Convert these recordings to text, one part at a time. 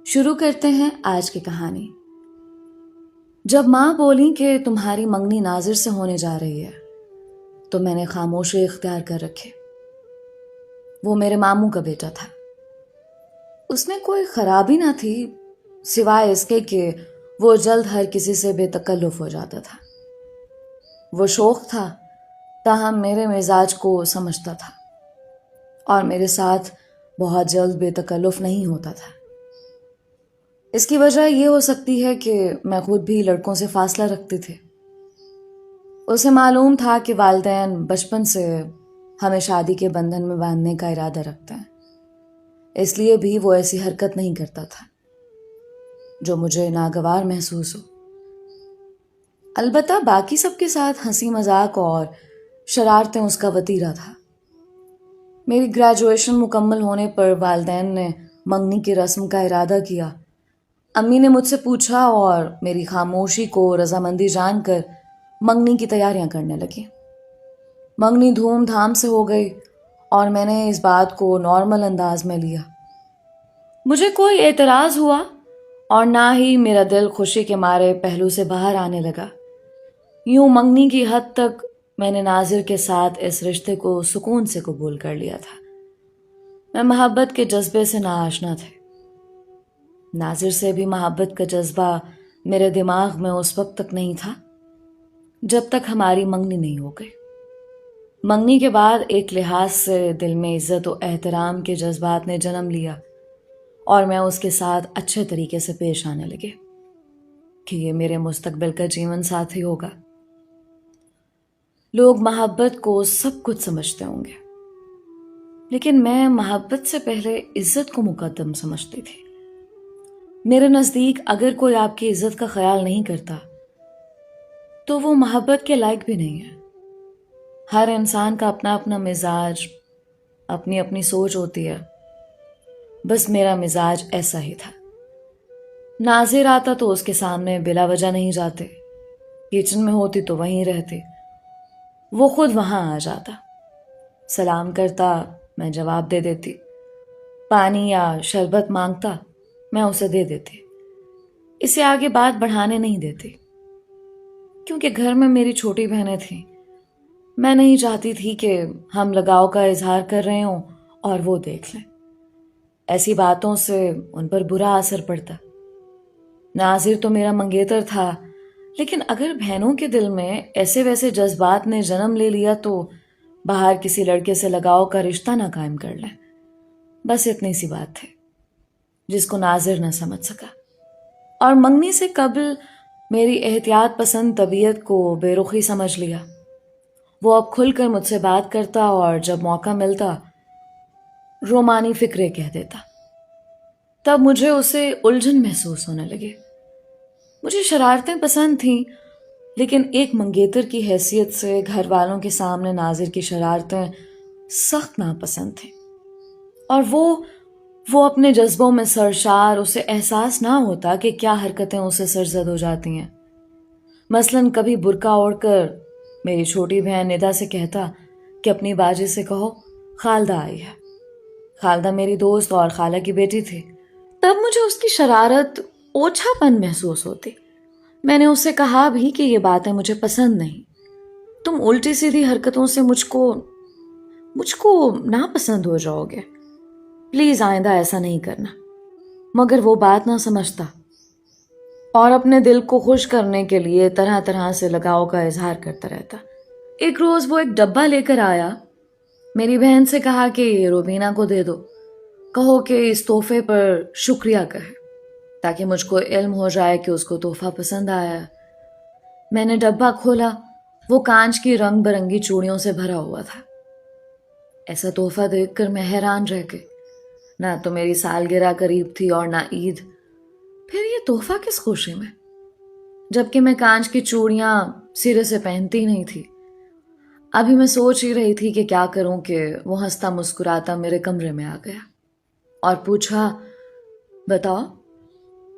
شروع کرتے ہیں آج کی کہانی۔ جب ماں بولی کہ تمہاری منگنی ناظر سے ہونے جا رہی ہے تو میں نے خاموشی اختیار کر رکھی۔ وہ میرے ماموں کا بیٹا تھا۔ اس میں کوئی خرابی نہ تھی سوائے اس کے کہ وہ جلد ہر کسی سے بے تکلف ہو جاتا تھا۔ وہ شوخ تھا تاہم میرے مزاج کو سمجھتا تھا اور میرے ساتھ بہت جلد بے تکلف نہیں ہوتا تھا۔ اس کی وجہ یہ ہو سکتی ہے کہ میں خود بھی لڑکوں سے فاصلہ رکھتی تھی۔ اسے معلوم تھا کہ والدین بچپن سے ہمیں شادی کے بندھن میں باندھنے کا ارادہ رکھتے ہیں، اس لیے بھی وہ ایسی حرکت نہیں کرتا تھا جو مجھے ناگوار محسوس ہو۔ البتہ باقی سب کے ساتھ ہنسی مذاق اور شرارتیں اس کا وتیرہ تھا۔ میری گریجویشن مکمل ہونے پر والدین نے منگنی کی رسم کا ارادہ کیا۔ امی نے مجھ سے پوچھا اور میری خاموشی کو رضامندی جان کر منگنی کی تیاریاں کرنے لگی۔ منگنی دھوم دھام سے ہو گئی اور میں نے اس بات کو نارمل انداز میں لیا۔ مجھے کوئی اعتراض ہوا اور نہ ہی میرا دل خوشی کے مارے پہلو سے باہر آنے لگا۔ یوں منگنی کی حد تک میں نے ناظر کے ساتھ اس رشتے کو سکون سے قبول کر لیا تھا۔ میں محبت کے جذبے سے ناآشنا تھے۔ ناظر سے بھی محبت کا جذبہ میرے دماغ میں اس وقت تک نہیں تھا جب تک ہماری منگنی نہیں ہو گئی۔ منگنی کے بعد ایک لحاظ سے دل میں عزت و احترام کے جذبات نے جنم لیا اور میں اس کے ساتھ اچھے طریقے سے پیش آنے لگے کہ یہ میرے مستقبل کا جیون ساتھی ہوگا۔ لوگ محبت کو سب کچھ سمجھتے ہوں گے لیکن میں محبت سے پہلے عزت کو مقدم سمجھتی تھی۔ میرے نزدیک اگر کوئی آپ کی عزت کا خیال نہیں کرتا تو وہ محبت کے لائق بھی نہیں ہے۔ ہر انسان کا اپنا اپنا مزاج، اپنی اپنی سوچ ہوتی ہے۔ بس میرا مزاج ایسا ہی تھا۔ ناظر آتا تو اس کے سامنے بلا وجہ نہیں جاتے، کچن میں ہوتی تو وہیں رہتے، وہ خود وہاں آ جاتا، سلام کرتا، میں جواب دے دیتی، پانی یا شربت مانگتا، میں اسے دے دیتی، اسے آگے بات بڑھانے نہیں دیتی، کیونکہ گھر میں میری چھوٹی بہنیں تھیں۔ میں نہیں چاہتی تھی کہ ہم لگاؤ کا اظہار کر رہے ہوں اور وہ دیکھ لیں، ایسی باتوں سے ان پر برا اثر پڑتا۔ ناظر تو میرا منگیتر تھا، لیکن اگر بہنوں کے دل میں ایسے ویسے جذبات نے جنم لے لیا تو باہر کسی لڑکے سے لگاؤ کا رشتہ نہ قائم کر لیں۔ بس اتنی سی بات تھی جس کو ناظر نہ سمجھ سکا، اور منگنی سے قبل میری احتیاط پسند طبیعت کو بے رخی سمجھ لیا۔ وہ اب کھل کر مجھ سے بات کرتا اور جب موقع ملتا رومانی فکرے کہہ دیتا۔ تب مجھے اسے الجھن محسوس ہونے لگے۔ مجھے شرارتیں پسند تھیں، لیکن ایک منگیتر کی حیثیت سے گھر والوں کے سامنے ناظر کی شرارتیں سخت ناپسند تھیں، اور وہ اپنے جذبوں میں سرشار، اسے احساس نہ ہوتا کہ کیا حرکتیں اسے سرزد ہو جاتی ہیں۔ مثلاً کبھی برقع اوڑھ کر میری چھوٹی بہن ندا سے کہتا کہ اپنی باجی سے کہو خالدہ آئی ہے۔ خالدہ میری دوست اور خالہ کی بیٹی تھی۔ تب مجھے اس کی شرارت، اوچھا پن محسوس ہوتی۔ میں نے اس سے کہا بھی کہ یہ باتیں مجھے پسند نہیں، تم الٹی سیدھی حرکتوں سے مجھ کو ناپسند ہو جاؤ گے، پلیز آئندہ ایسا نہیں کرنا۔ مگر وہ بات نہ سمجھتا اور اپنے دل کو خوش کرنے کے لیے طرح طرح سے لگاؤ کا اظہار کرتا رہتا۔ ایک روز وہ ایک ڈبہ لے کر آیا۔ میری بہن سے کہا کہ روبینہ کو دے دو، کہو کہ اس تحفے پر شکریہ کہے تاکہ مجھ کو علم ہو جائے کہ اس کو تحفہ پسند آیا ہے۔ میں نے ڈبہ کھولا، وہ کانچ کی رنگ برنگی چوڑیوں سے بھرا ہوا تھا۔ ایسا تحفہ دیکھ کر میں حیران رہ گئی۔ نہ تو میری سالگرہ قریب تھی اور نہ عید، پھر یہ تحفہ کس خوشی میں، جبکہ میں کانچ کی چوڑیاں سرے سے پہنتی نہیں تھی۔ ابھی میں سوچ ہی رہی تھی کہ کیا کروں کہ وہ ہنستا مسکراتا میرے کمرے میں آ گیا اور پوچھا، بتاؤ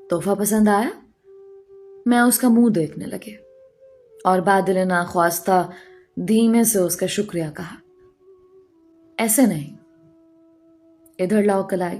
تحفہ پسند آیا؟ میں اس کا منہ دیکھنے لگے اور بادل ناخواستہ دھیمے سے اس کا شکریہ کہا۔ ایسے نہیں، ادھر لاؤ کلائی۔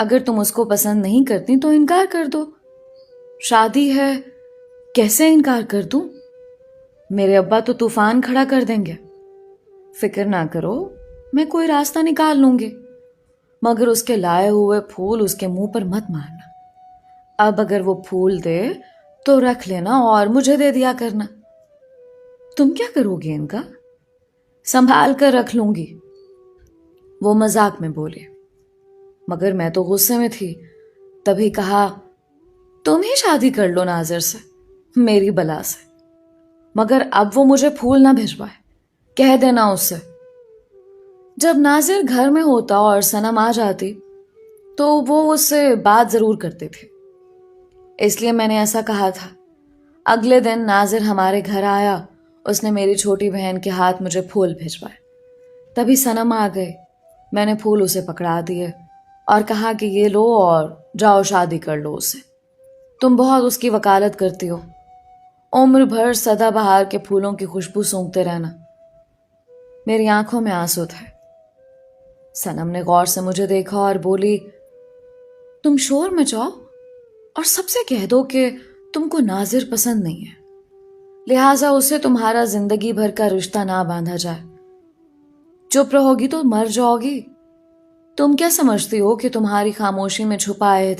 اگر تم اس کو پسند نہیں کرتی تو انکار کر دو. شادی ہے, کیسے انکار کر دوں؟ میرے ابا تو طوفان کھڑا کر دیں گے. فکر نہ کرو, میں کوئی راستہ نکال لوں گی, مگر اس کے لائے ہوئے پھول اس کے منہ پر مت مارنا. اب اگر وہ پھول دے تو رکھ لینا اور مجھے دے دیا کرنا. تم کیا کرو گی ان کا؟ سنبھال کر رکھ لوں گی. وہ مذاق میں بولے, مگر میں تو غصے میں تھی. تبھی کہا, تم ہی شادی کر لو ناظر سے, میری بلا سے. مگر اب وہ مجھے پھول نہ بھجوائے, کہہ دینا اس سے. جب ناظر گھر میں ہوتا اور صنم آ جاتی تو وہ اس سے بات ضرور کرتے تھے, اس لیے میں نے ایسا کہا تھا. اگلے دن ناظر ہمارے گھر آیا. اس نے میری چھوٹی بہن کے ہاتھ مجھے پھول بھجوائے. تبھی صنم آ گئے. میں نے پھول اسے پکڑا دیے اور کہا کہ یہ لو اور جاؤ شادی کر لو اسے. تم بہت اس کی وکالت کرتی ہو, عمر بھر سدا بہار کے پھولوں کی خوشبو سونگھتے رہنا. میری آنکھوں میں آنسو تھے. صنم نے غور سے مجھے دیکھا اور بولی, تم شور مچاؤ اور سب سے کہہ دو کہ تم کو ناظر پسند نہیں ہے, لہٰذا اسے تمہارا زندگی بھر کا رشتہ نہ باندھا جائے. چپ رہو گی تو مر جاؤ گی. تم کیا سمجھتی ہو کہ تمہاری خاموشی میں چھپائے